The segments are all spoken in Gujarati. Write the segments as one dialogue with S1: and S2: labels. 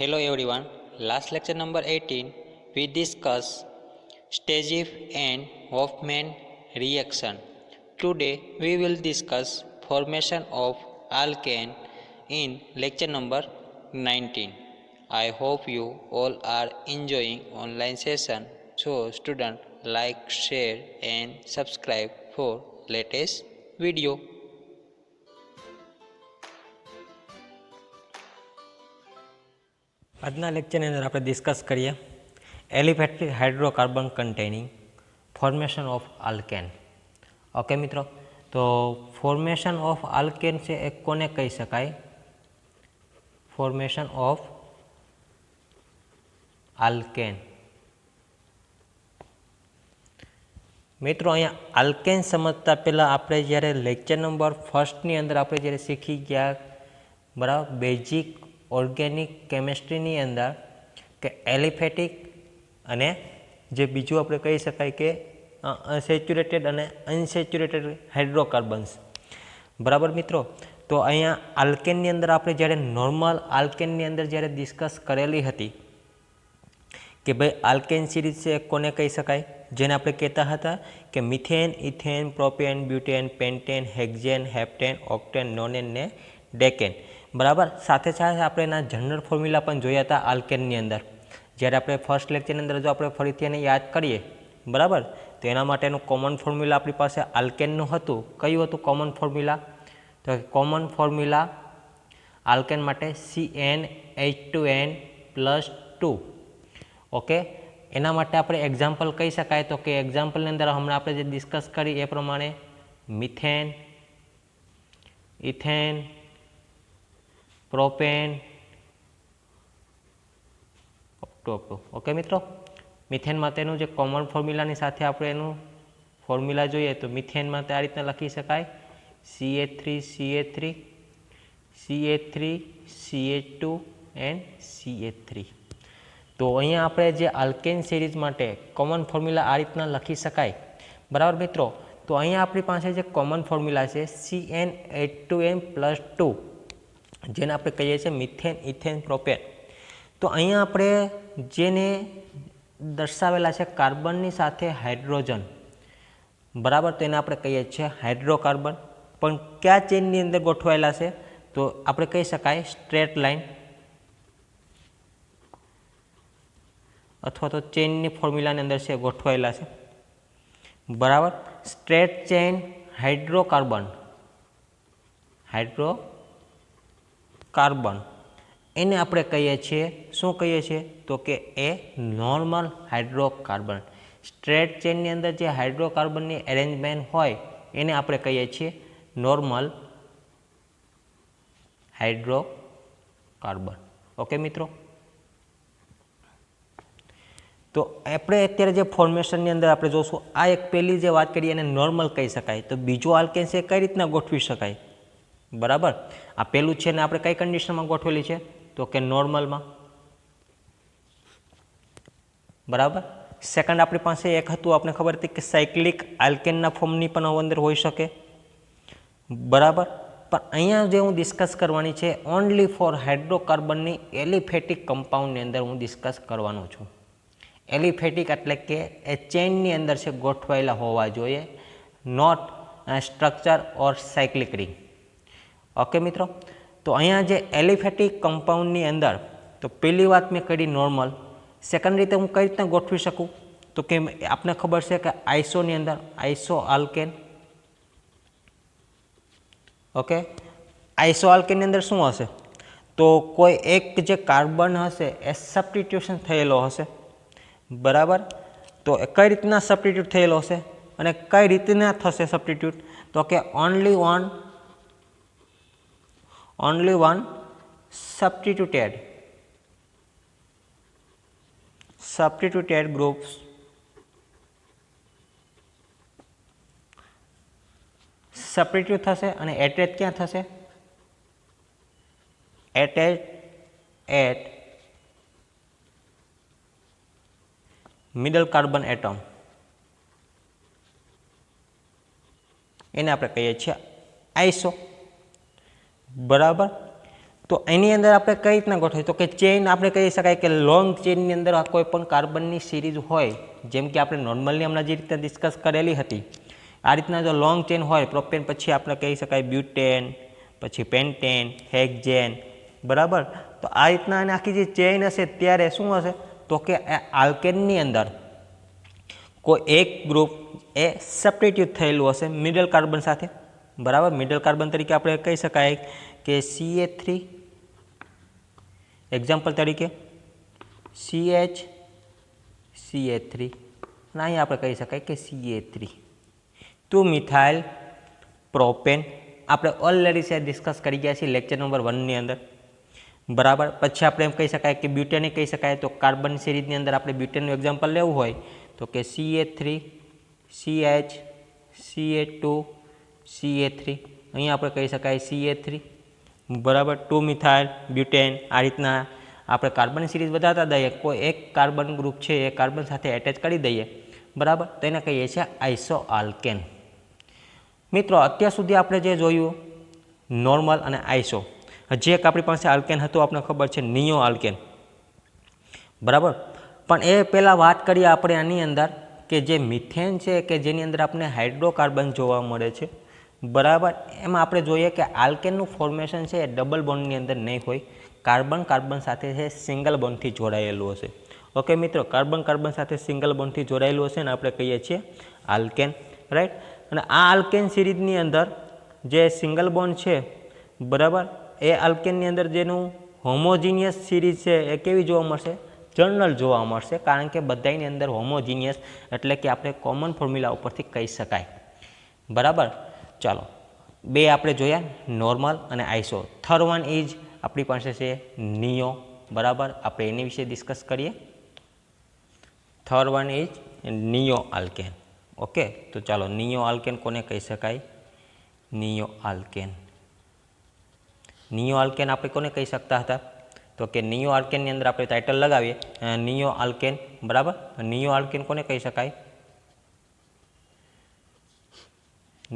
S1: Hello everyone. Last lecture number 18 we discussed Stagif and Hoffman reaction. Today we will discuss formation of alkane in lecture number 19. I hope you all are enjoying online session. So student like, share and subscribe for latest video.
S2: આજના લેક્ચરની અંદર આપણે ડિસ્કસ કરીએ aliphatic hydrocarbon containing formation of alkane. Okay મિત્રો, તો ફોર્મેશન ઓફ આલ્કેન છે એ કોને કહી શકાય? Formation of alkane. મિત્રો અહીંયા આલ્કેન સમજતા પહેલાં આપણે જ્યારે લેક્ચર નંબર ફર્સ્ટની અંદર આપણે જ્યારે શીખી ગયા બરાબર બેઝિક ઓર્ગેનિક કેમિસ્ટ્રીની અંદર કે એલિફેટિક અને જે બીજું આપણે કહી શકાય કે સેચ્યુરેટેડ અને અનસેચ્યુરેટેડ હાઇડ્રોકાર્બન્સ. બરાબર મિત્રો, તો અહીંયા આલ્કેનની અંદર આપણે જ્યારે નોર્મલ આલ્કેનની અંદર જ્યારે ડિસ્કસ કરેલી હતી કે ભાઈ આલ્કેન સિરીઝ છે કોને કહી શકાય, જેને આપણે કહેતા હતા કે methane, ethane, propane, butane, pentane, hexane, heptane, octane, nonane ને ડેકેન. બરાબર, સાથે સાથે આપણે એના જનરલ ફોર્મ્યુલા પણ જોયા હતા આલ્કેનની અંદર. જ્યારે આપણે ફર્સ્ટ લેક્ચરની અંદર જો આપણે ફરીથી એને યાદ કરીએ બરાબર, તો એના માટેનું કોમન ફોર્મ્યુલા આપણી પાસે આલ્કેનનું હતું. કયું હતું કોમન ફોર્મ્યુલા? તો કોમન ફોર્મ્યુલા આલ્કેન માટે CnH2n+2. ઓકે, એના માટે આપણે એક્ઝામ્પલ કહી શકાય તો કે એક્ઝામ્પલની અંદર હમણાં આપણે જે ડિસ્કસ કરી એ પ્રમાણે મિથેન, ઇથેન, પ્રોપેન, ઓકે મિત્રો, મિથેન માટેનું જે કોમન ફોર્મ્યુલાની સાથે આપણે એનું ફોર્મ્યુલા જોઈએ તો મિથેન માટે આ રીતના લખી શકાય CH3CH3 CH3 CH2 and CH3. તો અહીંયા આપણે જે આલ્કેન સિરીઝ માટે કોમન ફોર્મ્યુલા આ રીતના લખી શકાય. બરાબર મિત્રો, તો અહીંયા આપણી પાસે જે કોમન ફોર્મ્યુલા છે CnH2n+2, જેને આપણે કહીએ છીએ મિથેન, ઇથેન, પ્રોપેન. તો અહીંયા આપણે જેને દર્શાવેલા છે કાર્બનની સાથે હાઇડ્રોજન. બરાબર, તો એને આપણે કહીએ છીએ હાઇડ્રોકાર્બન. પણ કયા ચેનની અંદર ગોઠવાયેલા છે? તો આપણે કહી શકાય સ્ટ્રેટ લાઇન અથવા તો ચેનની ફોર્મ્યુલાની અંદર છે ગોઠવાયેલા છે. બરાબર, સ્ટ્રેટ ચેન હાઇડ્રોકાર્બન એને આપણે કહીએ છીએ શું કહીએ છીએ? તો કે એ નોર્મલ હાઇડ્રોકાર્બન. સ્ટ્રેટ ચેનની અંદર જે હાઇડ્રોકાર્બનની એરેન્જમેન્ટ હોય એને આપણે કહીએ છીએ નોર્મલ હાઇડ્રોકાર્બન. ઓકે મિત્રો, તો આપણે અત્યારે જે ફોર્મેશનની અંદર આપણે જોશું આ એક પહેલી જે વાત કરીએ એને નોર્મલ કહી શકાય. તો બીજો આલ્કેન છે કઈ રીતના ગોઠવી શકાય? બરાબર, આ પહેલું છે ને આપણે કઈ કન્ડિશનમાં ગોઠવેલી છે? તો કે નોર્મલમાં. બરાબર, સેકન્ડ આપણી પાસે એક હતું, આપણે ખબર હતી કે સાયક્લિક આલ્કેનના ફોર્મની પણ અંદર હોઈ શકે. બરાબર, પણ અહીંયા જે હું ડિસ્કસ કરવાની છે ઓનલી ફોર હાઇડ્રોકાર્બનની એલિફેટિક કમ્પાઉન્ડની અંદર હું ડિસ્કસ કરવાનો છું. એલિફેટિક એટલે કે એ ચેનની અંદર છે ગોઠવાયેલા હોવા જોઈએ, not structure or cyclic ring. Okay મિત્રો, તો અહીંયા જે એલિફેટિક કમ્પાઉન્ડની અંદર તો પહેલી વાત મેં કરી નોર્મલ. સેકન્ડ રીતે હું કઈ રીતના ગોઠવી શકું? તો કે આપને ખબર છે કે આઈસોની અંદર આઈસો આલ્કેન. ઓકે, આઈસો આલ્કેનની અંદર શું હશે? તો કોઈ એક જે કાર્બન હશે એ સબસ્ટિટ્યુશન થયેલો હશે. બરાબર, તો કઈ રીતના સબસ્ટિટ્યુટ થયેલો હશે અને કઈ રીતના થશે સબસ્ટિટ્યુટ? તો કે only one substituted groups substitute થશે અને એટેચ ક્યાં થશે? Attach at middle carbon atom. એને આપણે કહીએ છીએ આઈસો. બરાબર, તો એની અંદર આપણે કઈ રીતના ગોઠવીએ તો કે ચેઇન આપણે કહી શકાય કે લોંગ ચેઇનની અંદર આ કોઈ પણ કાર્બનની સિરીઝ હોય, જેમ કે આપણે નોર્મલી હમણાં જે રીતે ડિસ્કસ કરેલી હતી, આ રીતના જો લોંગ ચેઇન હોય પ્રોપેન, પછી આપણે કહી શકાય બ્યુટેન, પછી પેન્ટેન, હેક્ઝેન, બરાબર. તો આ રીતના આખી જે ચેઇન હશે ત્યારે શું હશે તો કે આલ્કેનની અંદર કોઈ એક ગ્રુપ એ સબસ્ટિટ્યુટ થયેલું હશે મિડલ કાર્બન સાથે, બરાબર. મિડલ કાર્બન તરીકે આપણે કહી શકાય કે CH3, એક્ઝામ્પલ તરીકે CH3, અને અહીંયા આપણે કહી શકાય કે CH3, 2 મિથાઇલ પ્રોપેન. આપણે ઓલરેડી છે ડિસ્કસ કરી ગયા છીએ લેક્ચર નંબર 1 ની અંદર, બરાબર. પછી આપણે એમ કહી શકાય કે બ્યુટેન કહી શકાય, તો કાર્બન સિરીઝની અંદર આપણે બ્યુટેનનું એક્ઝામ્પલ લેવું હોય તો કે CH3, CH, CH2, CH3, અહીંયા આપણે કહી શકાય CH3, બરાબર. 2 મિથાઇલ બ્યુટેન. આ રીતના આપણે કાર્બન સિરીઝ વધારતા દઈએ, કોઈ એક કાર્બન ગ્રુપ છે એ કાર્બન સાથે એટેચ કરી દઈએ, બરાબર, તો એને કહીએ છીએ આઇસો આલ્કેન. મિત્રો અત્યાર સુધી આપણે જે જોયું નોર્મલ અને આઇસો, હજી એક આપણી પાસે આલ્કેન હતું, આપણે ખબર છે નિયો આલ્કેન, બરાબર. પણ એ પહેલાં વાત કરીએ આપણે આની અંદર કે જે મિથેન છે કે જેની અંદર આપણે હાઇડ્રોકાર્બન જોવા મળે છે, બરાબર. એમાં આપણે જોઈએ કે આલ્કેનનું ફોર્મેશન છે એ ડબલ બોન્ડની અંદર નહીં હોય, કાર્બન કાર્બન સાથે છે સિંગલ બોન્ડથી જોડાયેલું હશે. ઓકે મિત્રો, કાર્બન કાર્બન સાથે સિંગલ બોન્ડથી જોડાયેલું હશે ને આપણે કહીએ છીએ આલ્કેન, રાઈટ. અને આ આલ્કેન સિરીઝની અંદર જે સિંગલ બોન્ડ છે, બરાબર, એ આલ્કેનની અંદર જેનું હોમોજીનિયસ સિરીઝ છે એ કેવી જોવા મળશે? જનરલ જોવા મળશે, કારણ કે બધાની અંદર હોમોજીનિયસ એટલે કે આપણે કોમન ફોર્મ્યુલા ઉપરથી કહી શકાય, બરાબર. ચાલો, બે આપણે જોયા નોર્મલ અને આઇસો. થર્ડ વન ઇઝ આપણી પાસે છે નિયો, બરાબર. આપણે એની વિશે ડિસ્કસ કરીએ. Third one is neo alkane. Okay, તો ચાલો, નિયો આલ્કેન કોને કહી શકાય? Neo alkane. નિયો આલ્કેન આપણે કોને કહી શકતા હતા? તો કે નિયો આલ્કેનની અંદર આપણે ટાઇટલ લગાવીએ નિયો આલ્કેન, બરાબર. નિયો આલ્કેન કોને કહી શકાય?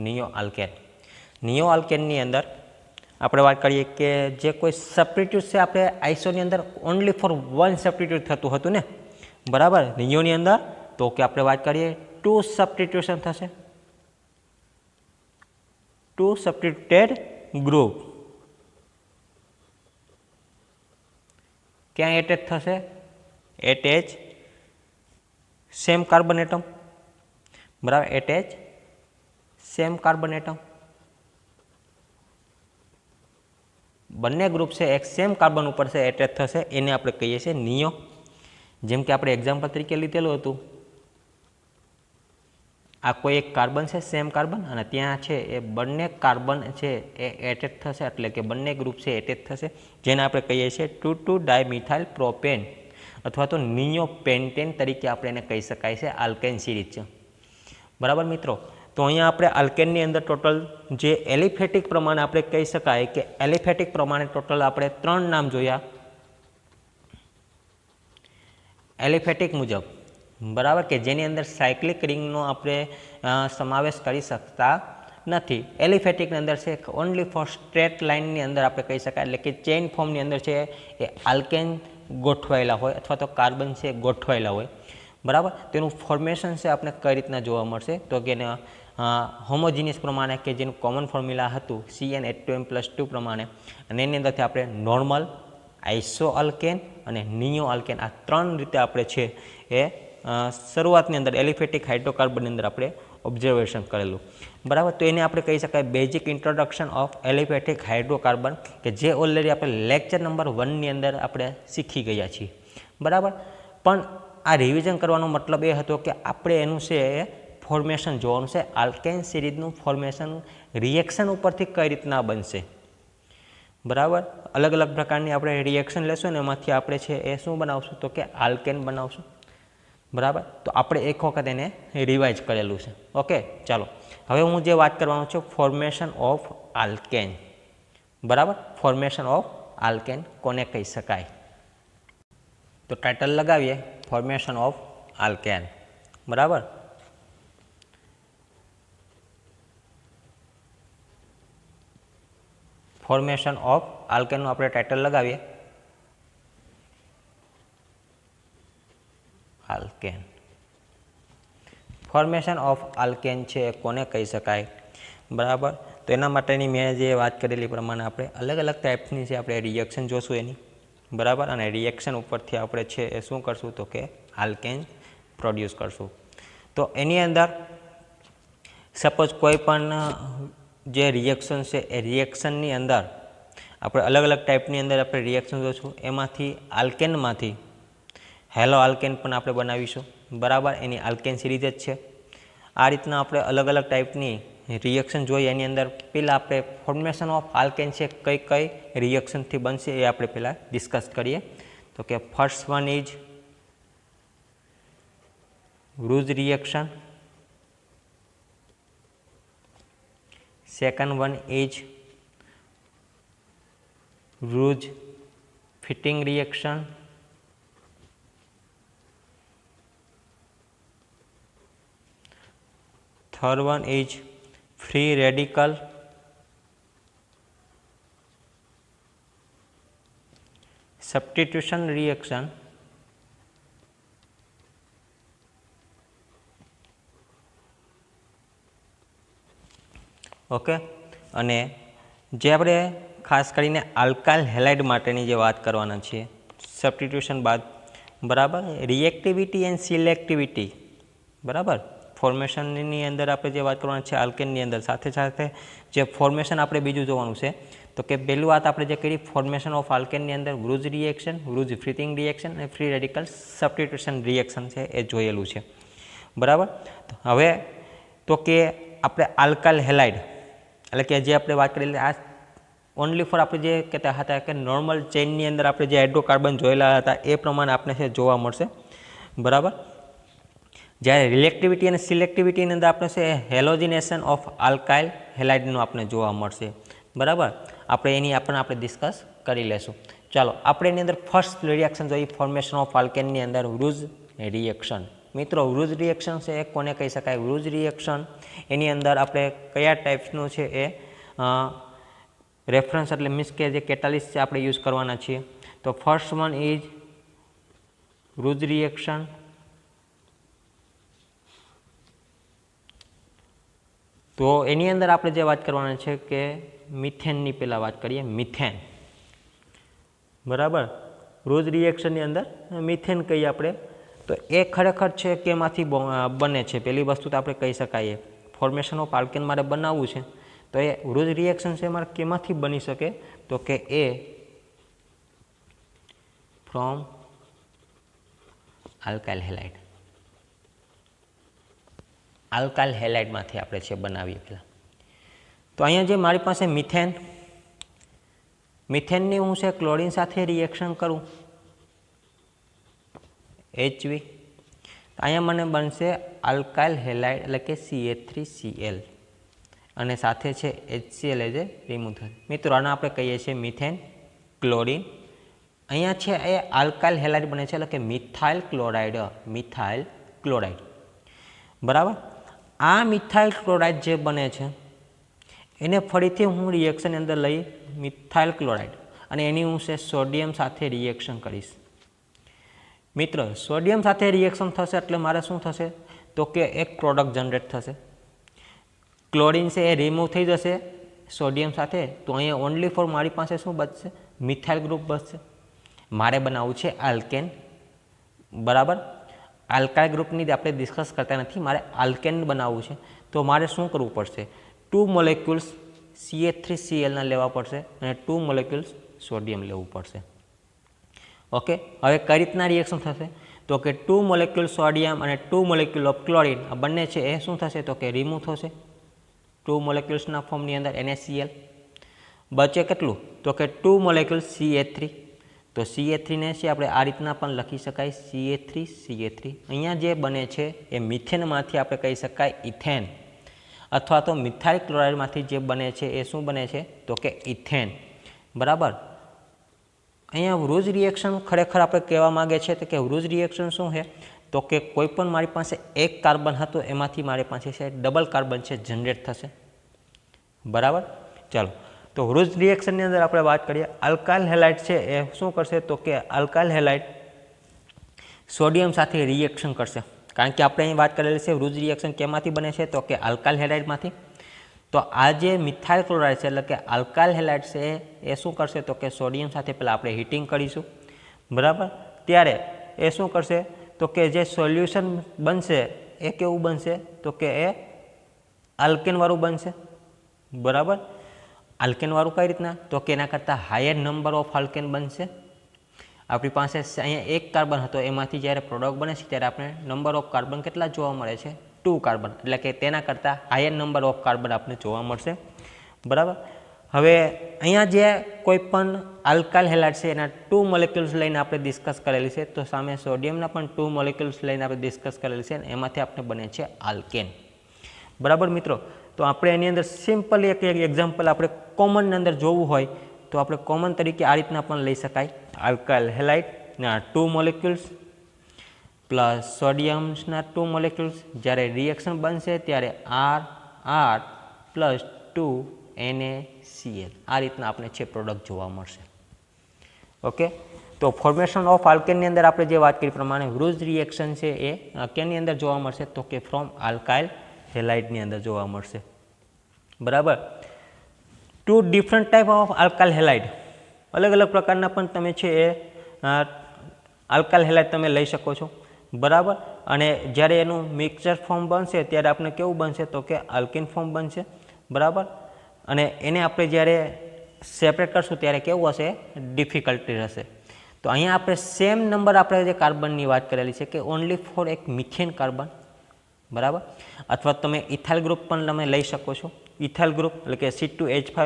S2: Neo alkane. નિયો આલ્કેનની અંદર આપણે વાત કરીએ કે જે કોઈ સબસ્ટિટ્યુટ છે આપણે આઇસોની અંદર ઓનલી ફોર વન સબસ્ટિટ્યુટ થતું હતું ને, બરાબર. નિયોની અંદર તો કે આપણે વાત કરીએ 2 સબસ્ટિટ્યુશન થશે, 2 સબસ્ટિટ્યુટેડ ગ્રુપ. ક્યાં એટેચ થશે? એટેચ સેમ કાર્બન એટમ, બરાબર. Attach same carbon atom. બંને ગ્રુપ છે એક સેમ કાર્બન ઉપર છે એટેચ થશે, એને આપણે કહીએ છીએ નિયો. જેમ કે આપણે એક્ઝામ્પલ તરીકે લીધેલું હતું, આ કોઈ એક કાર્બન છે સેમ કાર્બન, અને ત્યાં છે એ બંને કાર્બન છે એ એટેચ થશે, એટલે કે બંને ગ્રુપ છે એટેચ થશે, જેને આપણે કહીએ છીએ 2,2 ડાયમિથાઇલ પ્રોપેન અથવા તો નિયો પેન્ટેન તરીકે આપણે એને કહી શકાય છે આલ્કેન સિરીઝ છે, બરાબર મિત્રો. તો અહીંયા આપણે આલ્કેનની અંદર ટોટલ જે એલિફેટિક પ્રમાણે આપણે કહી શકાય કે એલિફેટિક પ્રમાણે ટોટલ આપણે 3 નામ જોયા એલિફેટિક મુજબ, બરાબર, કે જેની અંદર સાયક્લિક રિંગનો આપણે સમાવેશ કરી શકતા નથી. એલિફેટિકની અંદર છે ઓનલી ફોર સ્ટ્રેટ લાઇનની અંદર આપણે કહી શકાય, એટલે કે ચેઇન ફોર્મની અંદર છે એ આલ્કેન ગોઠવાયેલા હોય અથવા તો કાર્બન છે ગોઠવાયેલા હોય, બરાબર. તેનું ફોર્મેશન છે આપણે કઈ રીતના જોવા મળશે તો કે હોમોજીનિયસ પ્રમાણે કે જેનું કોમન ફોર્મ્યુલા હતું CnH2n+2 પ્રમાણે, અને એની અંદરથી આપણે નોર્મલ, આઇસો આલ્કેન અને નિયો આલ્કેન આ 3 રીતે આપણે છે એ શરૂઆતની અંદર એલિફેટિક હાઇડ્રોકાર્બનની અંદર આપણે ઓબ્ઝર્વેશન કરેલું, બરાબર. તો એને આપણે કહી શકાય basic introduction of aliphatic hydrocarbon, કે જે ઓલરેડી આપણે લેક્ચર નંબર 1 ની અંદર આપણે શીખી ગયા છીએ, બરાબર. પણ આ રિવિઝન કરવાનો મતલબ એ હતો કે આપણે એનું છે એ ફોર્મેશન જોવાનું છે, આલ્કેન સિરીઝનું ફોર્મેશન રિએક્શન ઉપરથી કઈ રીતના બનશે, બરાબર. અલગ અલગ પ્રકારની આપણે રિએક્શન લેશું ને એમાંથી આપણે છે એ શું બનાવશું તો કે આલ્કેન બનાવશું, બરાબર. તો આપણે એક વખત એને રિવાઇઝ કરેલું છે. ઓકે, ચાલો, હવે હું જે વાત કરવાનું છું ફોર્મેશન ઓફ આલ્કેન, બરાબર. ફોર્મેશન ઓફ આલ્કેન કોને કહી શકાય? તો ટાઇટલ લગાવીએ ફોર્મેશન ઓફ આલ્કેન, બરાબર. ફોર્મેશન ઓફ આલ્કેનનું આપણે ટાઇટલ લગાવીએ, આલ્કેન. ફોર્મેશન ઓફ આલ્કેન છે એ કોને કહી શકાય, બરાબર. તો એના માટેની મેં જે વાત કરેલી પ્રમાણે આપણે અલગ અલગ ટાઈપની છે આપણે રિએક્શન જોશું એની, બરાબર. અને રિએક્શન ઉપરથી આપણે છે એ શું કરશું તો કે આલ્કેન પ્રોડ્યુસ કરશું. તો એની અંદર સપોઝ કોઈ પણ જે રિએક્શન છે એ રિએક્શનની અંદર આપણે અલગ અલગ ટાઈપની અંદર આપણે રિએક્શન જોઈશું. એમાંથી આલ્કેનમાંથી હેલો આલ્કેન પણ આપણે બનાવીશું, બરાબર. એની આલ્કેન સિરીઝ જ છે. આ રીતના આપણે અલગ અલગ ટાઈપની રિએક્શન જોઈએ. એની અંદર પહેલાં આપણે ફોર્મેશન ઓફ આલ્કેન છે કઈ કઈ રિએક્શનથી બનશે એ આપણે પહેલાં ડિસ્કસ કરીએ. તો કે first one is Wurtz reaction, second one is Rouge fitting reaction, third one is free radical, substitution reaction, okay. અને જે આપણે ખાસ કરીને આલ્કાઇલ હેલાઇડ માટેની જે વાત કરવાના છીએ સબસ્ટિટ્યુશન બાદ, બરાબર. રિએક્ટિવિટી એન્ડ સિલેક્ટિવિટી, બરાબર. ફોર્મેશનની અંદર આપણે જે વાત કરવાના છે આલ્કેનની અંદર, સાથે સાથે જે ફોર્મેશન આપણે બીજું જોવાનું છે તો કે પહેલું વાત આપણે જે કરી ફોર્મેશન ઓફ આલ્કેનની અંદર રૂઝ રિએક્શન, રૂઝ ફિટિંગ રિએક્શન અને ફ્રી રેડિકલ સબસ્ટિટ્યુશન રિએક્શન છે એ જોયેલું છે, બરાબર. હવે તો કે આપણે આલ્કાઇલ હેલાઇડ એટલે કે જે આપણે વાત કરેલી આ ઓનલી ફોર આપણે જે કહેતા હતા કે નોર્મલ ચેઇનની અંદર આપણે જે હાઇડ્રોકાર્બન જોયેલા હતા એ પ્રમાણે આપણે છે જોવા મળશે, બરાબર. જ્યારે રિલેક્ટિવિટી અને સિલેક્ટિવિટીની અંદર આપણે છે હેલોજિનેશન ઓફ આલ્કાઇલ હેલાઇડનું આપણે જોવા મળશે, બરાબર. આપણે એની આપણે ડિસ્કસ કરી લેશું. ચાલો આપણે એની અંદર ફર્સ્ટ રિએક્શન જોઈએ ફોર્મેશન ઓફ આલ્કેનની અંદર રૂઝ રિએક્શન. મિત્રો રૂઝ રિએક્શન છે એ કોને કહી શકાય, રૂઝ રિએક્શન એની અંદર આપણે કયા ટાઈપ્સનું છે એ રેફરન્સ એટલે મીન્સ કે જે કેટાલિસ્ટ છે આપણે યુઝ કરવાના છીએ. તો first one is Wurtz reaction, તો એની અંદર આપણે જે વાત કરવાના છે કે મિથેનની પહેલાં વાત કરીએ, મિથેન, બરાબર. રૂઝ રિએક્શનની અંદર મિથેન કહીએ આપણે, તો એ ખરેખર છે કે એમાંથી બને છે. પહેલી વસ્તુ તો આપણે કહી શકાય ફોર્મેશન ઓફ આલ્કેન મારે બનાવવું છે તો એ રૂઝ રિએક્શન છે મારે કેમાંથી બની શકે તો કે એ ફ્રોમ આલ્કાઇલ હેલાઇડ, આલ્કાઇલ હેલાઇડમાંથી આપણે છે બનાવીએ પહેલાં. તો અહીંયા જે મારી પાસે મિથેન, મિથેનની હું છે ક્લોરીન સાથે રિએક્શન કરું HV, અહીંયા મને બનશે આલ્કાઇલ હેલાઇડ એટલે કે CH3Cl અને સાથે છે HCl એ જે રિમૂવ થશે. મિત્રો આને આપણે કહીએ છીએ મિથેન ક્લોરીન. અહીંયા છે એ આલ્કાઇલ હેલાઇડ બને છે એટલે કે મિથાઇલ ક્લોરાઇડ, મિથાઇલ ક્લોરાઇડ, બરાબર. આ મિથાઇલ ક્લોરાઇડ જે બને છે એને ફરીથી હું રિએક્શનની અંદર લઈ મિથાઇલ ક્લોરાઇડ અને એની હું છે સોડિયમ સાથે રિએક્શન કરીશ. મિત્ર સોડિયમ સાથે રિએક્શન થશે એટલે મારે શું થશે તો કે એક પ્રોડક્ટ જનરેટ થશે. ક્લોરીન છે એ રિમૂવ થઈ જશે સોડિયમ સાથે, તો અહીંયા ઓનલી ફોર મારી પાસે શું બચશે મિથાઇલ ગ્રુપ બચશે. મારે બનાવવું છે આલ્કેન, બરાબર. આલ્કાઇલ ગ્રુપની આપણે ડિસ્કસ કરતા નથી, મારે આલ્કેન બનાવવું છે તો મારે શું કરવું પડશે 2 મોલેક્યુલ્સ CH3Clના લેવા પડશે અને 2 મોલેક્યુલ્સ સોડિયમ લેવું પડશે. ઓકે, હવે કઈ રીતના રિએક્શન થશે તો કે 2 મોલેક્યુલ સોડિયમ અને 2 મોલેક્યુલ ઓફ ક્લોરીન આ બંને છે એ શું થશે તો કે રિમૂવ થશે 2 મોલેક્યુલ્સના ફોર્મની અંદર NaCl. બચે કેટલું તો કે 2 મોલેક્યુલ CH3, તો CH3 ને છે આપણે આ રીતના પણ લખી શકાય CH3. અહીંયા જે બને છે એ મિથેનમાંથી આપણે કહી શકાય ઇથેન, અથવા તો મિથાઇલ ક્લોરાઇડમાંથી જે બને છે એ શું બને છે તો કે ઇથેન, બરાબર. અહીંયા રૂઝ રિએક્શન ખરેખર આપણે કહેવા માગે છે તો કે રૂઝ રિએક્શન શું છે તો કે કોઈ પણ મારી પાસે એક કાર્બન હતો એમાંથી મારી પાસે છે ડબલ કાર્બન છે જનરેટ થશે, બરાબર. ચાલો તો રૂઝ રિએક્શનની અંદર આપણે વાત કરીએ, આલ્કાઇલ હેલાઇડ છે એ શું કરશે તો કે આલ્કાઇલ હેલાઇડ સોડિયમ સાથે રિએક્શન કરશે, કારણ કે આપણે અહીં વાત કરેલી છે રૂઝ રિએક્શન કેમાંથી બને છે તો કે આલ્કાઇલ હેલાઇડમાંથી. તો આ જે મિથાઇલ ક્લોરાઇડ છે એટલે કે આલ્કાઇલ હેલાઇડ છે એ શું કરશે તો કે સોડિયમ સાથે પહેલાં આપણે હીટિંગ કરીશું, બરાબર. ત્યારે એ શું કરશે તો કે જે સોલ્યુશન બનશે એ કેવું બનશે તો કે એ આલ્કેનવાળું બનશે, બરાબર. આલ્કેનવાળું કઈ રીતના તો કે એના કરતાં હાયર નંબર ઓફ આલ્કેન બનશે. આપણી પાસે અહીંયા એક કાર્બન હતો, એમાંથી જ્યારે પ્રોડક્ટ બને છે ત્યારે આપણે નંબર ઓફ કાર્બન કેટલા જોવા મળે છે 2 કાર્બન, એટલે કે તેના કરતાં હાયર નંબર ઓફ કાર્બન આપણે જોવા મળશે, બરાબર. હવે અહીંયા જે કોઈ પણ આલ્કાઇલ હેલાઇડ છે એના 2 મોલેક્યુલ્સ લઈને આપણે ડિસ્કસ કરેલી છે, તો સામે સોડિયમના પણ 2 મોલેક્યુલ્સ લઈને આપણે ડિસ્કસ કરેલી છે, એમાંથી આપણે બને છે આલ્કેન, બરાબર મિત્રો. તો આપણે એની અંદર સિમ્પલ એક એક્ઝામ્પલ આપણે કોમનની અંદર જોવું હોય તો આપણે કોમન તરીકે આ રીતના પણ લઈ શકાય. આલ્કાઇલ હેલાઇડના 2 મોલેક્યુલ્સ પ્લસ સોડિયમ્સના 2 મોલેક્યુલ્સ, જ્યારે રિએક્શન બનશે ત્યારે R પ્લસ 2 NaCl આ રીતના આપણે છે પ્રોડક્ટ જોવા મળશે. ઓકે, તો ફોર્મેશન ઓફ આલ્કેનની અંદર આપણે જે વાત કરી પ્રમાણે રૂઝ રિએક્શન છે એ કેની અંદર જોવા મળશે તો કે ફ્રોમ આલ્કાઇલ હેલાઇડની અંદર જોવા મળશે, બરાબર. 2 different type of alkyl halide, અલગ અલગ પ્રકારના પણ તમે છે એ આલ્કાઇલ હેલાઇડ તમે લઈ શકો છો, બરાબર. અને જ્યારે એનું મિક્સચર ફોર્મ બનશે ત્યારે આપણે કેવું બનશે તો કે આલ્કિન ફોર્મ બનશે, બરાબર. અને એને આપણે જ્યારે સેપરેટ કરશું ત્યારે કેવું હશે ડિફિકલ્ટી રહેશે. તો અહીંયા આપણે સેમ નંબર આપણે જે કાર્બનની વાત કરેલી છે કે ઓનલી ફોર એક મિથેન કાર્બન, બરાબર. અથવા તમે ઇથાઇલ ગ્રુપ પણ તમે લઈ શકો છો, ઇથાઇલ ગ્રુપ એટલે કે C2H5,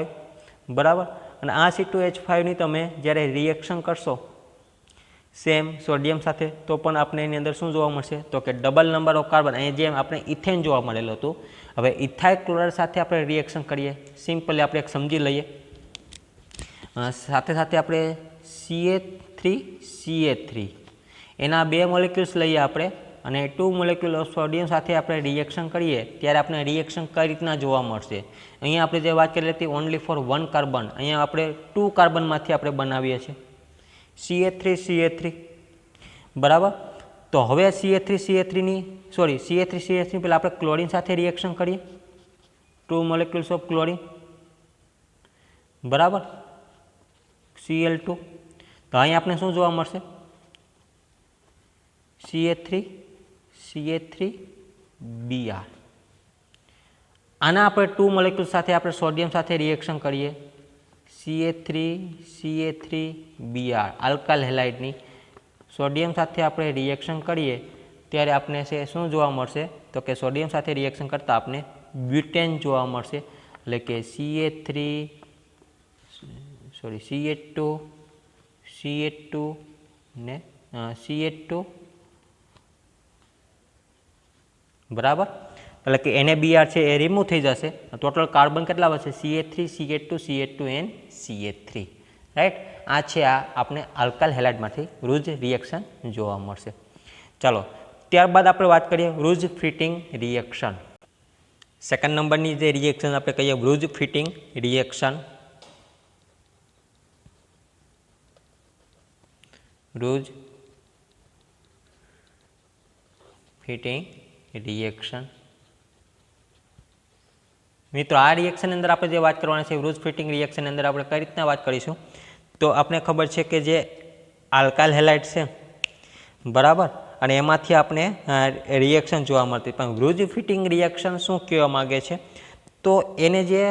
S2: બરાબર. અને આ C2H5ની તમે જ્યારે રિએક્શન કરશો સેમ સોડિયમ સાથે તો પણ આપણે એની અંદર શું જોવા મળશે તો કે ડબલ નંબર ઓફ કાર્બન, અહીં જેમ આપણે ઇથેન જોવા મળેલું હતું. હવે ઇથાઇલ ક્લોરાઇડ સાથે આપણે રિએક્શન કરીએ, સિમ્પલી આપણે એક સમજી લઈએ. સાથે સાથે આપણે CH3 એના 2 મોલેક્યુલ્સ લઈએ આપણે અને 2 મોલેક્યુલ ઓફ સોડિયમ સાથે આપણે રિએક્શન કરીએ ત્યારે આપણે રિએક્શન કઈ રીતના જોવા મળશે. અહીંયા આપણે જે વાત કરી હતી ઓનલી ફોર 1 કાર્બન, અહીંયા આપણે 2 કાર્બનમાંથી આપણે બનાવીએ છીએ CH3 બરાબર. તો હવે CH3 પહેલાં આપણે ક્લોરીન સાથે રિએક્શન કરીએ, 2 મોલેક્યુલ્સ ઓફ ક્લોરીન, બરાબર, Cl2. તો અહીં આપણે શું જોવા મળશે CH3Br. આના આપણે 2 મોલેક્યુલ સાથે આપણે સોડિયમ સાથે રિએક્શન કરીએ CH3Br આલ્કાઇલ હેલાઇડની સોડિયમ સાથે આપણે રિએક્શન કરીએ ત્યારે આપણે શું જોવા મળશે તો કે સોડિયમ સાથે રિએક્શન કરતાં આપણે બ્યુટેન જોવા મળશે, એટલે કે CH2 ને CH2, બરાબર. એટલે કે NaBr છે એ રિમૂવ થઈ જશે, ટોટલ કાર્બન કેટલા વધશે CH2 and CH3, રાઈટ. આ છે આ આપણે આલ્કાઇલ હેલાઇડમાંથી રૂઝ રિએક્શન જોવા મળશે. ચાલો ત્યારબાદ આપણે વાત કરીએ રૂઝ ફિટિંગ રિએક્શન. સેકન્ડ નંબરની જે રિએક્શન આપણે કહીએ Wurtz Fittig reaction. Wurtz Fittig reaction. મિત્રો આ રિએક્શન અંદર આપણે જે વાત કરવાની છે રૂઝ ફિટિંગ રિએક્શન અંદર આપણે કઈ રીતના વાત કરીશું તો આપણે ખબર છે કે જે આલ્કાઇલ હેલાઇડ છે, બરાબર, અને એમાંથી આપણે રિએક્શન જોવા મળતી, પણ રૂઝ ફિટિંગ રિએક્શન શું કહેવા માગે છે તો એને જે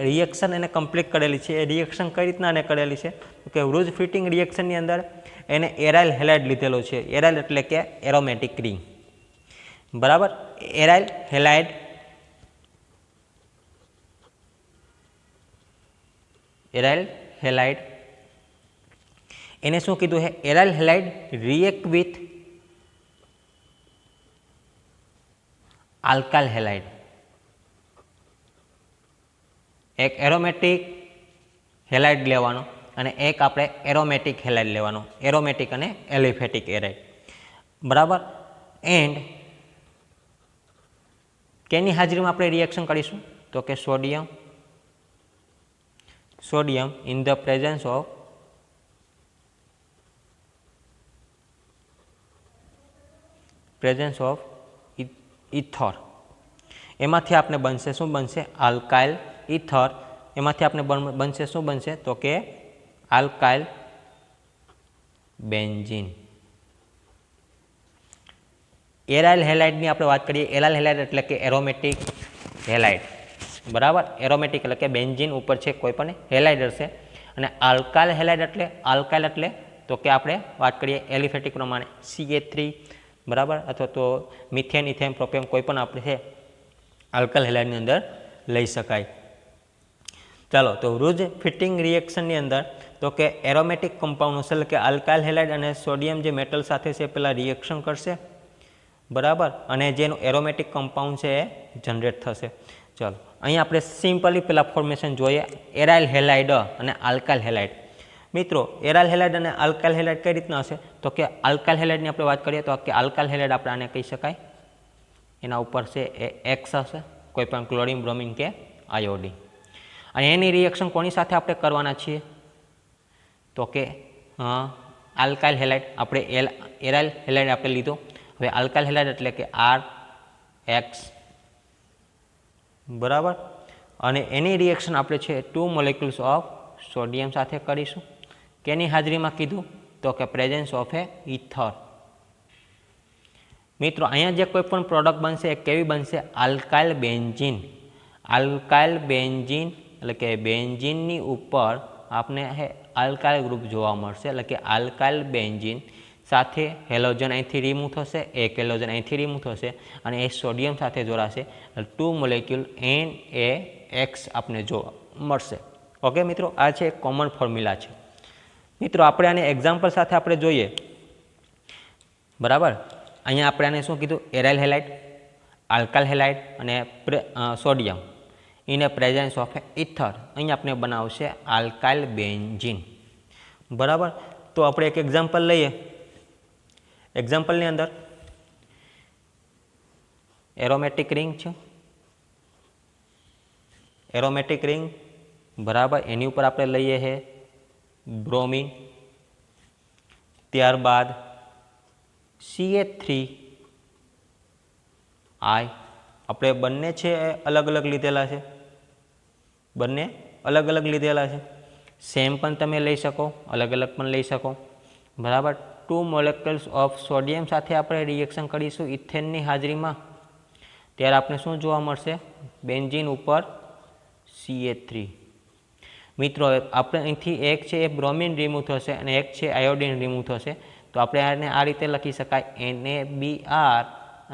S2: રિએક્શન એને કમ્પ્લીટ કરેલી છે એ રિએક્શન કઈ રીતના એને કરેલી છે કે રૂઝ ફિટિંગ રિએક્શનની અંદર એને એરાઇલ હેલાઇડ લીધેલો છે. એરાઇલ એટલે કે એરોમેટિક રિંગ, બરાબર. એરાઇલ હેલાઇડ એને શું કીધું છે aryl halide react with alkyl halide. એક એરોમેટિક હેલાઇડ લેવાનો અને એક આપણે એરોમેટિક હેલાઇડ લેવાનો, એરોમેટિક અને એલિફેટિક એરાઇડ, બરાબર. એન્ડ કેની હાજરીમાં આપણે રિએક્શન કરીશું તો કે sodium sodium in the presence of ether. એમાંથી આપણે બનશે શું બનશે આલ્કાઇલ ઇથર. એમાંથી આપણે બનશે શું બનશે તો કે આલ્કાઇલ બેન્ઝીન. એરાઇલ હેલાઇડની આપણે વાત કરીએ. એરાઇલ હેલાઇડ એટલે કે એરોમેટિક હેલાઇડ. બરાબર, એરોમેટિક એટલે કે બેન્ઝીન ઉપર છે કોઈ પણ હેલાઇડ હશે. અને આલ્કાઇલ હેલાઇડ એટલે આલ્કાઇલ એટલે તો કે આપણે વાત કરીએ એલિફેટિક પ્રમાણે CH3 બરાબર, અથવા તો મિથેન ઇથેન પ્રોપેન કોઈ પણ આપણે છે આલ્કાઇલ હેલાઇડની અંદર લઈ શકાય. ચાલો, તો રૂઝ ફિટિંગ રિએક્શનની અંદર તો કે એરોમેટિક કમ્પાઉન્ડ હશે એટલે કે આલ્કાઇલ હેલાઇડ અને સોડિયમ જે મેટલ સાથે છે પહેલાં રિએક્શન કરશે બરાબર, અને જેનું એરોમેટિક કમ્પાઉન્ડ છે એ જનરેટ થશે. ચાલો, અહીં આપણે સિમ્પલી પેલા ફોર્મેશન જોઈએ એરાઇલ હેલાઇડ અને આલ્કાઇલ હેલાઇડ. મિત્રો, એરાઇલ હેલાઇડ અને આલ્કાઇલ હેલાઇડ કઈ રીતના હશે તો કે આલ્કાઇલ હેલાઇડની આપણે વાત કરીએ તો કે આલ્કાઇલ હેલાઇડ આપણે આને કહી શકાય, એના ઉપર છે એ એક્સ હશે, કોઈ પણ ક્લોરીન બ્રોમિન કે આયોડિન. અને એની રિએક્શન કોની સાથે આપણે કરવાના છીએ તો કે આલ્કાઇલ હેલાઇડ. આપણે એરાઇલ હેલાઇડ આપણે લીધો. હવે આલ્કાઇલ હેલાઇડ એટલે કે RX બરાબર, અને એની રિએક્શન આપણે છે 2 મોલેક્યુલ્સ ઓફ સોડિયમ સાથે કરીશું. કેની હાજરીમાં કીધું તો કે પ્રેઝન્સ ઓફ એ ઇથર. મિત્રો, અહીંયા જે કોઈ પણ પ્રોડક્ટ બનશે એ કેવી બનશે આલ્કાઇલ બેન્ઝીન. આલ્કાઇલ બેન્ઝીન એટલે કે બેન્ઝીનની ઉપર આપણે આલ્કાઇલ ગ્રુપ જોવા મળશે એટલે કે આલ્કાઇલ બેન્ઝીન સાથે હેલોજન અહીંથી રિમૂવ થશે, એક હેલોજન અહીંથી રિમૂવ થશે અને એ સોડિયમ સાથે જોડાશે. 2 મોલેક્યુલ NaX આપણે જોવા મળશે. ઓકે મિત્રો, આ છે એક કોમન ફોર્મ્યુલા છે. મિત્રો, આપણે આને એક્ઝામ્પલ સાથે આપણે જોઈએ બરાબર. અહીંયા આપણે આને શું કીધું એરાઇલ હેલાઇડ, આલ્કાઇલ હેલાઇડ અને sodium in A presence of ether. અહીં આપણે બનાવશે આલ્કાઇલ બેન્ઝીન બરાબર. તો આપણે એક એક્ઝામ્પલ લઈએ. એક્ઝામ્પલની અંદર એરોમેટિક રિંગ છે, એરોમેટિક રિંગ બરાબર, એની ઉપર આપણે લઈએ છે બ્રોમિન, ત્યારબાદ CH3I. આપણે બંને છે અલગ અલગ લીધેલા છે, બંને અલગ અલગ લીધેલા છે. સેમ પણ તમે લઈ શકો, અલગ અલગ પણ લઈ શકો બરાબર. 2 મોલેક્યુલ્સ ઓફ સોડિયમ સાથે આપણે રિએક્શન કરીશું ઇથેનની હાજરીમાં, ત્યારે આપણે શું જોવા મળશે બેન્ઝીન ઉપર CH3. મિત્રો, આપણે અહીંથી એક છે એ બ્રોમિન રિમૂવ થશે અને એક છે આયોડિન રિમૂવ થશે. તો આપણે આને આ રીતે લખી શકાય NaBr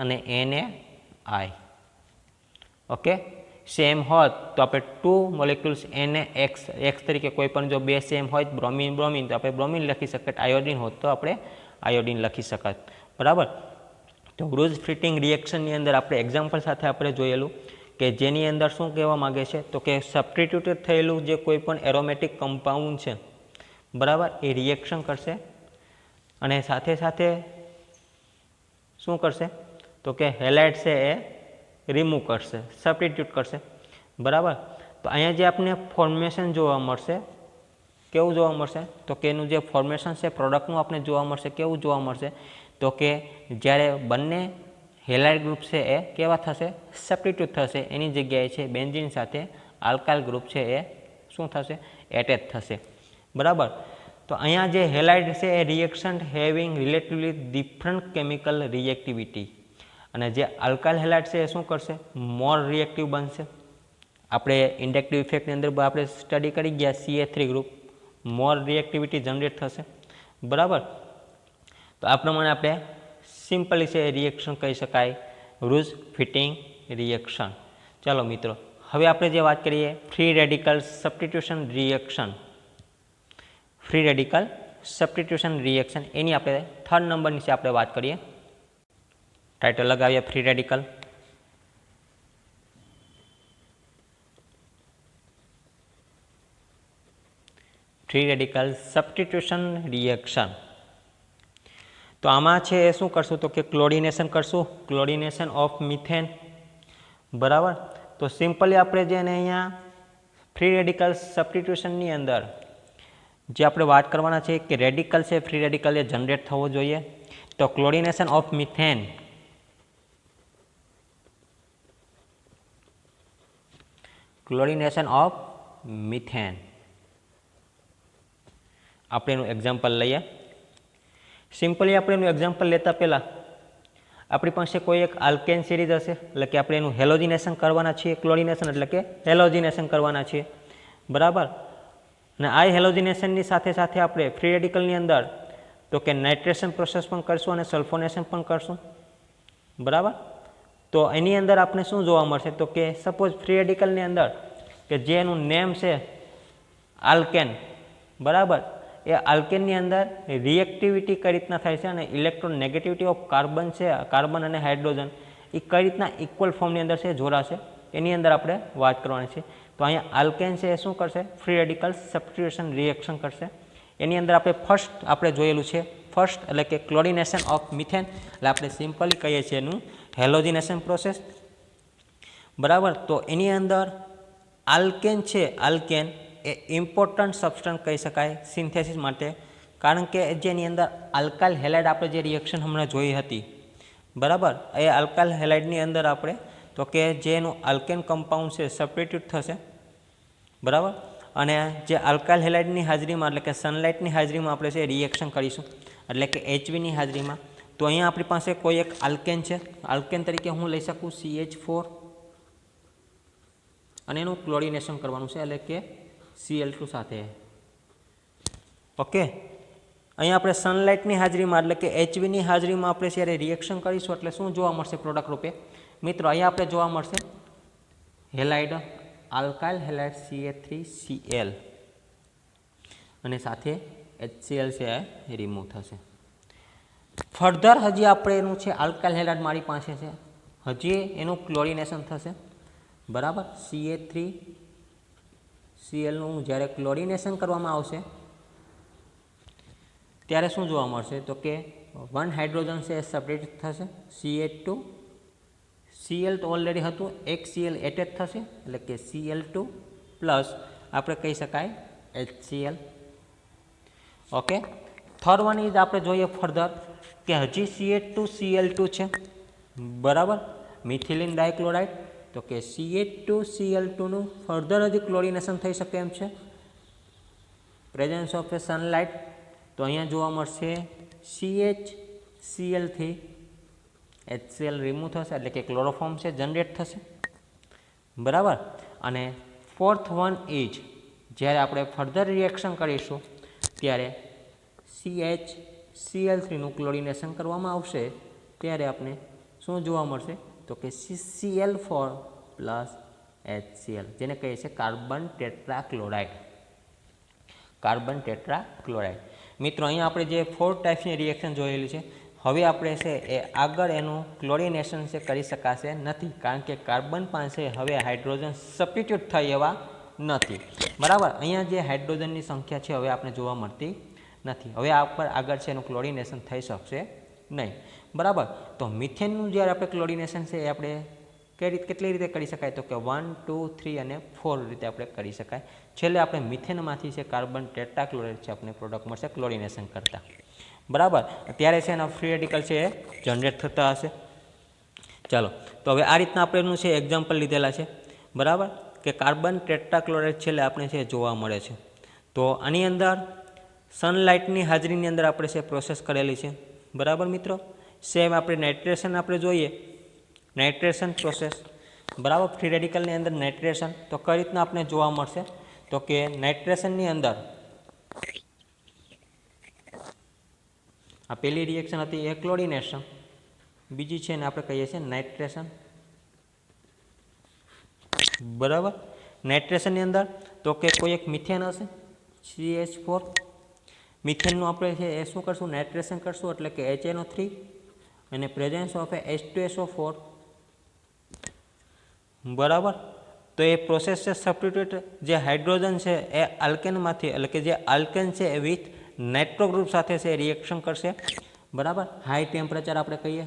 S2: અને NaI. ઓકે, સેમ હોત તો આપણે 2 મોલેક્યુલ્સ NaX તરીકે કોઈ પણ જો બે સેમ હોય બ્રોમિન બ્રોમિન તો આપણે બ્રોમિન લખી શકીએ, આયોડિન હોત તો આપણે આયોડિન લખી શકાત બરાબર. તો રૂઝ ફિટિંગ રિએક્શનની અંદર આપણે એક્ઝામ્પલ સાથે આપણે જોયેલું કે જેની અંદર શું કહેવા માગે છે તો કે સબસ્ટિટ્યુટેડ થયેલું જે કોઈ પણ એરોમેટિક કમ્પાઉન્ડ છે બરાબર, એ રિએક્શન કરશે અને સાથે સાથે શું કરશે તો કે હેલાઇડ છે એ રિમૂવ કરશે, સબસ્ટિટ્યુટ કરશે બરાબર. તો અહીંયા જે આપણને ફોર્મેશન જોવા મળશે કેવું જોવા મળશે તો કે એનું જે ફોર્મેશન છે પ્રોડક્ટનું આપણે જોવા મળશે કેવું જોવા મળશે તો કે જ્યારે બંને હેલાઇડ ગ્રુપ છે એ કેવા થશે સબસ્ટિટ્યુટ થશે, એની જગ્યાએ છે બેન્ઝીન સાથે આલ્કાઇલ ગ્રુપ છે એ શું થશે એટેચ થશે બરાબર. તો અહીંયા જે હેલાઇડ છે એ reaction having relatively different chemical reactivity, અને જે આલ્કાઇલ હેલાઇડ છે એ શું કરશે મોર રિએક્ટિવ બનશે. આપણે ઇન્ડક્ટિવ ઇફેક્ટની અંદર આપણે સ્ટડી કરી ગયા CH3 ગ્રુપ, મોર રિએક્ટિવિટી જનરેટ થશે બરાબર. તો આ પ્રમાણે આપણે સિમ્પલી છે રિએક્શન કહી શકાય રૂઝ ફિટિંગ રિએક્શન. ચાલો મિત્રો, હવે આપણે જે વાત કરીએ free radical substitution reaction, free radical substitution reaction એની આપણે 3rd નંબરની છે આપણે વાત કરીએ. ટાઇટલ લગાવીએ free radical. Free radical substitution reaction. તો આમાં છે એ શું કરશું તો કે ક્લોરિનેશન કરશું, ક્લોરિનેશન ઓફ મિથેન બરાબર. તો સિમ્પલી આપણે જેને અહીંયા ફ્રી રેડિકલ સબસ્ટિટ્યુશનની અંદર જે આપણે વાત કરવાના છે કે રેડિકલ છે ફ્રી રેડિકલ એ જનરેટ થવો જોઈએ. તો ક્લોરિનેશન ઓફ મિથેન આપણે એનું એક્ઝામ્પલ લઈએ. સિમ્પલી આપણે એનું એક્ઝામ્પલ લેતા પહેલાં આપણી પાસે કોઈ એક આલ્કેન સિરીઝ હશે, એટલે કે આપણે એનું હેલોજિનેશન કરવાના છીએ. ક્લોરિનેશન એટલે કે હેલોજિનેશન કરવાના છીએ, બરાબર. અને આ હેલોજિનેશનની સાથે સાથે આપણે ફ્રી રેડિકલની અંદર તો કે નાઇટ્રેશન પ્રોસેસ પણ કરશું અને સલ્ફોનેશન પણ કરશું, બરાબર. તો એની અંદર આપણે શું જોવા મળશે તો કે સપોઝ ફ્રી રેડિકલની અંદર કે જે એનું નેમ છે આલ્કેન, બરાબર. એ આલ્કેનની અંદર રિએક્ટિવિટી કઈ રીતના થાય છે અને ઇલેક્ટ્રોનેગેટિવિટી ઓફ કાર્બન છે, કાર્બન અને હાઇડ્રોજન એ કઈ રીતના ઇક્વલ ફોર્મની અંદર છે જોડાશે, એની અંદર આપણે વાત કરવાની છે. તો અહીંયા આલ્કેન છે એ શું કરશે? ફ્રી રેડિકલ સબસ્ટિટ્યુશન રિએક્શન કરશે. એની અંદર આપણે ફર્સ્ટ આપણે જોયેલું છે ફર્સ્ટ એટલે કે ક્લોરિનેશન ઓફ મિથેન, એટલે આપણે સિમ્પલી કહીએ છીએ એનું હેલોજિનેશન પ્રોસેસ, બરાબર. તો એની અંદર આલ્કેન છે, આલ્કેન એ ઇમ્પોર્ટન્ટ સબસ્ટન્સ કહી શકાય સિન્થેસિસ માટે, કારણ કે જેની અંદર આલ્કાઇલ હેલાઇડ આપણે જે રિએક્શન હમણાં જોઈ હતી, બરાબર. એ આલ્કાઇલ હેલાઇડની અંદર આપણે તો કે જે એનું આલ્કેન કમ્પાઉન્ડ છે સબસ્ટિટ્યુટ થશે, બરાબર. અને જે આલ્કાઇલ હેલાઇડની હાજરીમાં એટલે કે સનલાઇટની હાજરીમાં આપણે છે રિએક્શન કરીશું, એટલે કે HVની હાજરીમાં. તો અહીંયા આપણી પાસે કોઈ એક આલ્કેન છે, આલ્કેન તરીકે હું લઈ શકું CH4 અને એનું ક્લોરિનેશન કરવાનું છે એટલે કે Cl2 સાથે. ઓકે, અહીંયા આપણે સનલાઇટની હાજરીમાં એટલે કે HVની હાજરીમાં આપણે જ્યારે રિએક્શન કરીશું એટલે શું જોવા મળશે પ્રોડક્ટ રૂપે? મિત્રો અહીંયા આપણે જોવા મળશે હેલાઇડ, આલ્કાઇલ હેલાઇડ CH3Cl અને સાથે HCl છે એ રિમૂવ થશે. ફર્ધર હજી આપણે એનું છે આલ્કાઇલ હેલાઇડ મારી પાસે છે, હજી એનું ક્લોરિનેશન થશે, બરાબર. CH3Clનું જ્યારે ક્લોરિનેશન કરવામાં આવશે ત્યારે શું જોવા મળશે તો કે 1 હાઇડ્રોજન છે એ સબસ્ટિટ્યુટ થશે, CH2 Cl તો ઓલરેડી હતું, એક Cl એટેચ થશે એટલે કે Cl2 પ્લસ આપણે કહી શકાય HCl. Okay, third one is આપણે જોઈએ ફર્ધર કે હજી CH2Cl2 છે, બરાબર. મિથિલિન ડાયક્લોરાઇડ તો કે CH2Cl2નું ફર્ધર હજી ક્લોરિનેશન થઈ શકે એમ છે, પ્રેઝન્સ ઓફ એ સનલાઇટ. તો અહીંયા જોવા મળશે CHCl થી HCl રિમૂવ થશે એટલે કે ક્લોરોફોર્મ છે જનરેટ થશે, બરાબર. અને ફોર્થ વન ઇઝ જ્યારે આપણે ફર્ધર રિએક્શન કરીશું ત્યારે CHCl3નું ક્લોરિનેશન કરવામાં આવશે ત્યારે આપણે શું જોવા મળશે તો કે Cl4 પ્લસ HCl, જેને કહીએ છીએ કાર્બન ટેટ્રાક્લોરાઇડ. Carbon tetrachloride. મિત્રો અહીંયા આપણે જે 4 ટાઈપ્સની રિએક્શન જોયેલી છે, હવે આપણે છે એ આગળ એનું ક્લોરિનેશન છે કરી શકાશે નથી, કારણ કે કાર્બન પાસે હવે હાઇડ્રોજન સબસ્ટિટ્યુટ થઈ એવા નથી, બરાબર. અહીંયા જે હાઇડ્રોજનની સંખ્યા છે હવે આપણે જોવા મળતી નથી, હવે આ પર આગળ છે એનું ક્લોરિનેશન થઈ શકશે નહીં, બરાબર. તો મિથેનનું જ્યારે આપણે ક્લોરિનેશન છે એ આપણે કેટલી રીતે કરી શકાય તો કે 1, 2, 3 અને 4 રીતે આપણે કરી શકાય. છેલ્લે આપણે મિથેનમાંથી છે કાર્બન ટેટ્રાક્લોરાઇડ છે આપણે પ્રોડક્ટ મળશે ક્લોરિનેશન કરતાં, બરાબર. ત્યારે છે એના ફ્રી રેડિકલ છે એ જનરેટ થતા હશે. ચાલો, તો હવે આ રીતના આપણે એનું છે એક્ઝામ્પલ લીધેલા છે, બરાબર, કે કાર્બન ટેટ્રાક્લોરાઇડ છેલ્લે આપણે છે જોવા મળે છે. તો આની અંદર સનલાઇટની હાજરીની અંદર આપણે છે પ્રોસેસ કરેલી છે, બરાબર મિત્રો. સેમ આપણે નાઇટ્રેશન આપણે જોઈએ, નાઇટ્રેશન પ્રોસેસ, બરાબર. ફ્રી રેડિકલની અંદર નાઇટ્રેશન તો કઈ રીતના આપણે જોવા મળશે તો કે નાઇટ્રેશનની અંદર આ પહેલી રિએક્શન હતી એ ક્લોરિનેશન, બીજી છે ને આપણે કહીએ છીએ નાઇટ્રેશન, બરાબર. નાઇટ્રેશનની અંદર તો કે કોઈ એક મિથેન હશે CH4, મિથેનનું આપણે છે એ શું કરશું નાઇટ્રેશન કરશું એટલે કે HNO3 અને પ્રેઝન્સ ઓફ એ H2SO4, બરાબર. તો એ પ્રોસેસ છે સબસ્ટિટ્યુટ જે હાઇડ્રોજન છે એ આલ્કેનમાંથી એટલે કે જે આલ્કેન છે એ વિથ નાઇટ્રો ગ્રુપ સાથે છે રિએક્શન કરશે, બરાબર. હાઈ ટેમ્પરેચર આપણે કહીએ,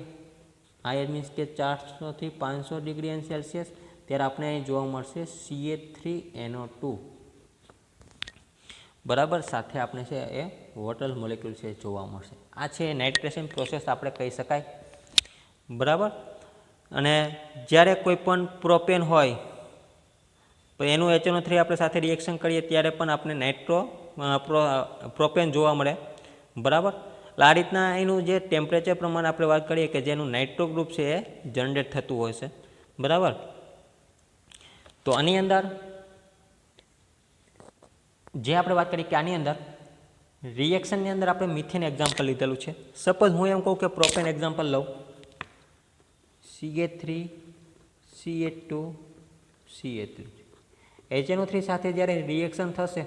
S2: હાઈ મીન્સ કે 400 થી 500 ડિગ્રી સેલ્સિયસ, ત્યારે આપણે અહીં જોવા મળશે CH3NO2 બરાબર, સાથે આપણે છે એ વોટર મોલેક્યુલ છે જોવા મળશે. આ છે નાઇટ્રેશન પ્રોસેસ આપણે કહી શકાય. બરાબર. અને જ્યારે કોઈ પણ પ્રોપેન હોય તો એનું HNO3 આપણે સાથે રિએક્શન કરીએ ત્યારે પણ આપણે પ્રોપેન જોવા મળે. બરાબર. આ રીતના એનું જે ટેમ્પરેચર પ્રમાણે આપણે વાત કરીએ કે જેનું નાઇટ્રો ગ્રુપ છે એ જનરેટ થતું હોય છે. બરાબર. તો આની અંદર જે આપણે વાત કરીએ કે આની અંદર રિએક્શનની અંદર આપણે મિથેન એક્ઝામ્પલ લીધેલું છે. સપોઝ હું એમ કહું કે પ્રોપેન એક્ઝામ્પલ લઉં, CH3 CH2 CH3 HNO3 સાથે જ્યારે રિએક્શન થશે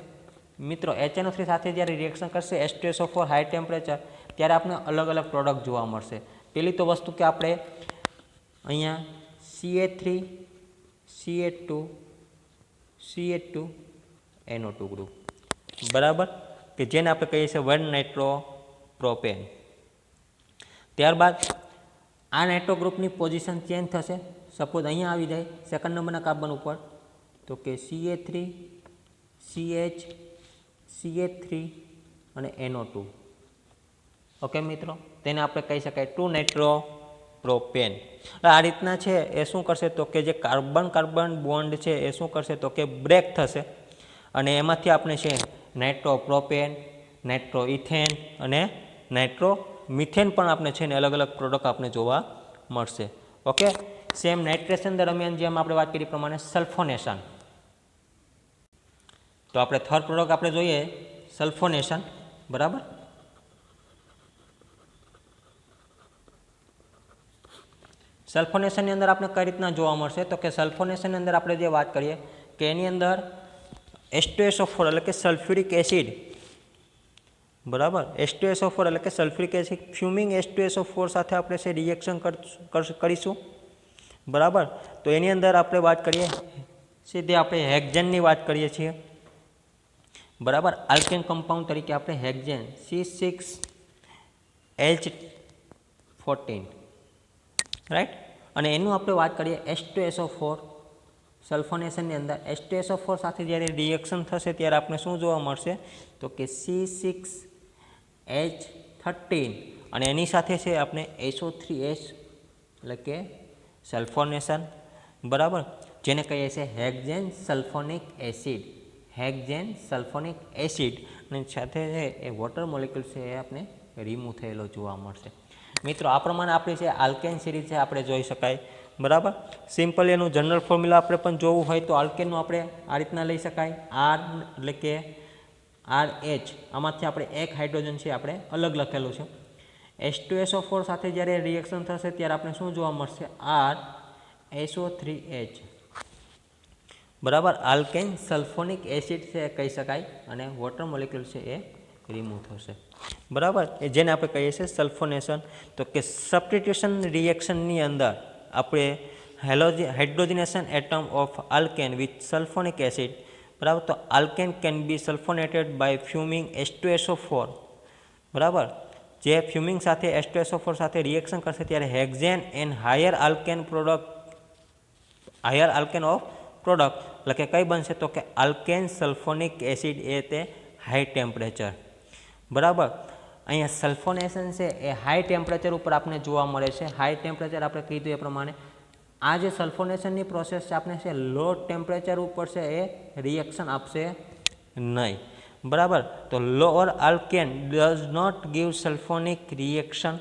S2: મિત્રો, HNO3 સાથે જ્યારે રિએક્શન કરશે H2SO4 હાઈ ટેમ્પરેચર, ત્યારે આપણે અલગ અલગ પ્રોડક્ટ જોવા મળશે. પહેલી તો વસ્તુ કે આપણે અહીંયા CH3 CH2 CH2 NO2 group, બરાબર, કે જેને આપણે કહીએ છીએ 1 નાઇટ્રો પ્રોપેન. ત્યારબાદ આ નાઇટ્રો ગ્રુપની પોઝિશન ચેન્જ થશે. સપોઝ અહીંયા આવી જાય સેકન્ડ નંબરના કાર્બન ઉપર, તો કે CH3 CH CH3 અને NO2. ઓકે મિત્રો, તેને આપણે કહી શકાય 2 નાઇટ્રો પ્રોપેન. આ રીતના છે એ શું કરશે તો કે જે કાર્બન કાર્બન બોન્ડ છે એ શું કરશે તો કે બ્રેક થશે, અને એમાંથી આપણે છે નાઇટ્રો પ્રોપેન, નાઇટ્રો ઇથેન અને નાઇટ્રો મિથેન પણ આપણે છે ને અલગ અલગ પ્રોડક્ટ આપણે જોવા મળશે. ઓકે. સેમ નાઇટ્રેશન દરમિયાન જેમ આપણે વાત કરી પ્રમાણે સલ્ફોનેશન. તો આપણે થર્ડ પ્રોડક્ટ આપણે જોઈએ સલ્ફોનેશન. બરાબર. સલ્ફોનેશનની અંદર આપણે કઈ રીતના જોવા મળશે તો કે સલ્ફોનેશનની અંદર આપણે જે વાત કરીએ કે એની અંદર H2SO4 એટલે કે સલ્ફ્યુરિક એસિડ, બરાબર, H2SO4 એટલે કે સલ્ફ્યુરિક એસિડ ફ્યુમિંગ H2SO4 સાથે આપણે છે રિએક્શન કરીશું. બરાબર. તો એની અંદર આપણે વાત કરીએ સીધી આપણે હેક્ઝેનની વાત કરીએ છીએ. બરાબર. આલ્કેન કમ્પાઉન્ડ તરીકે આપણે હેક્ઝેન C6H14, રાઈટ. અને એનું આપણે વાત કરીએ H2SO4 સલ્ફોનેશનની અંદર H2SO4 સાથે જ્યારે રિએક્શન થશે ત્યારે આપણે શું જોવા મળશે તો કે C6H13, અને એની સાથે છે આપણે SO3H એટલે કે સલ્ફોનેશન. બરાબર. જેને કહીએ છીએ hexane sulphonic acid, hexane sulphonic acid, અને સાથે છે એ વોટર મોલેક્યુલ છે એ આપણે રિમૂવ થયેલો જોવા મળશે. મિત્રો આ પ્રમાણે આપણી છે આલ્કેન સિરીઝ છે આપણે જોઈ શકાય. બરાબર. સિમ્પલ એનું જનરલ ફોર્મ્યુલા આપણે પણ જોવું હોય તો આલ્કેનનું આપણે આ રીતના લઈ શકાય. R એટલે કે RH, આમાંથી આપણે એક હાઇડ્રોજન છે આપણે અલગ લખેલું છે. H2SO4 સાથે જ્યારે રિએક્શન થશે ત્યારે આપણે શું જોવા મળશે RSO3H. બરાબર. આલ્કેન સલ્ફોનિક એસિડ છે કહી શકાય, અને વોટર મોલેક્યુલ છે એ રિમૂવ થશે. બરાબર. જેને આપણે કહીએ છીએ સલ્ફોનેશન. તો કે સબસ્ટિટ્યુશન રિએક્શનની અંદર આપણે hydrogenation atom of alkane with sulphonic acid. બરાબર. તો alkane can be sulphonated by fuming H2SO4. બરાબર. જે ફ્યુમિંગ સાથે H2SO4 સાથે રિએક્શન કરશે ત્યારે hexane and higher alkane of product એટલે કે કઈ બનશે તો કે આલ્કેન સલ્ફોનિક એસિડ એ તે હાઈ ટેમ્પરેચર. બરાબર. અહીંયા સલ્ફોનેશન છે એ હાઈ ટેમ્પરેચર ઉપર આપણે જોવા મળે છે. હાઈ ટેમ્પરેચર આપણે કીધું એ પ્રમાણે આ જે સલ્ફોનેશનની પ્રોસેસ છે આપણે છે લો ટેમ્પરેચર ઉપર છે એ રિએક્શન આપશે નહીં. બરાબર. તો lower alkane does not give sulphonic reaction.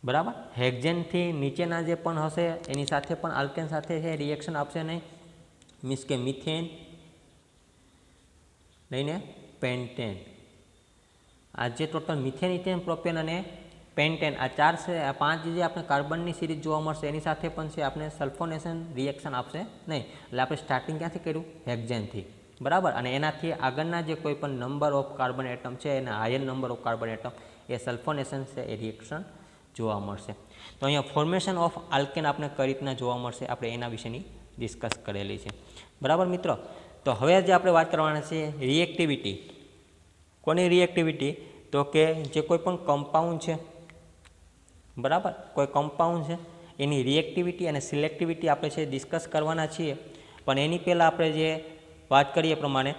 S2: બરાબર. હેક્ઝેનથી નીચેના જે પણ હશે એની સાથે પણ આલ્કેન સાથે છે રિએક્શન આપશે નહીં. મીન્સ કે મિથેન લઈને પેન્ટેન, આ જે ટોટલ મિથેન, ઇથેન, પ્રોપેન અને પેન્ટેન, આ 4 છે, આ 5 જે આપણે કાર્બનની સિરીઝ જોવા મળશે એની સાથે પણ છે આપણે સલ્ફોનેશન રિએક્શન આપશે નહીં. એટલે આપણે સ્ટાર્ટિંગ ક્યાંથી કર્યું હેક્ઝેનથી. બરાબર. અને એનાથી આગળના જે કોઈ પણ નંબર ઓફ કાર્બન એટમ છે એના higher number of carbon atom એ સલ્ફોનેશન છે એ રિએક્શન જોવા મળશે. તો અહીંયા ફોર્મેશન ઓફ આલ્કેન આપણે કઈ રીતના જોવા મળશે આપણે એના વિશેની ડિસ્કસ કરેલી છે. બરાબર મિત્રો. તો હવે જે આપણે વાત કરવાના છે રિએક્ટિવિટી. કોની રિએક્ટિવિટી તો કે જે કોઈ પણ કમ્પાઉન્ડ છે, બરાબર, કોઈ કમ્પાઉન્ડ છે એની રિએક્ટિવિટી અને સિલેક્ટિવિટી આપણે છે ડિસ્કસ કરવાના છીએ. પણ એની પહેલાં આપણે જે વાત કરીએ પ્રમાણે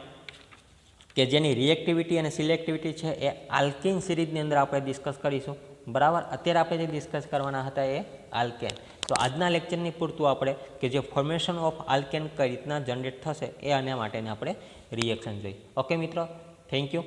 S2: કે જેની રિએક્ટિવિટી અને સિલેક્ટિવિટી છે એ આલ્કેન સિરીઝની અંદર આપણે ડિસ્કસ કરીશું. બરાબર, અત્યારે આપણે જે ડિસ્કસ કરવાના હતા એ આલ્કેન. તો આજના લેક્ચરની પૂરતું આપણે કે જે ફોર્મેશન ઓફ આલ્કેન કઈ રીતના જનરેટ થશે એ આના માટેને આપણે રિએક્શન જોઈએ. ઓકે મિત્રો, થેન્ક યુ.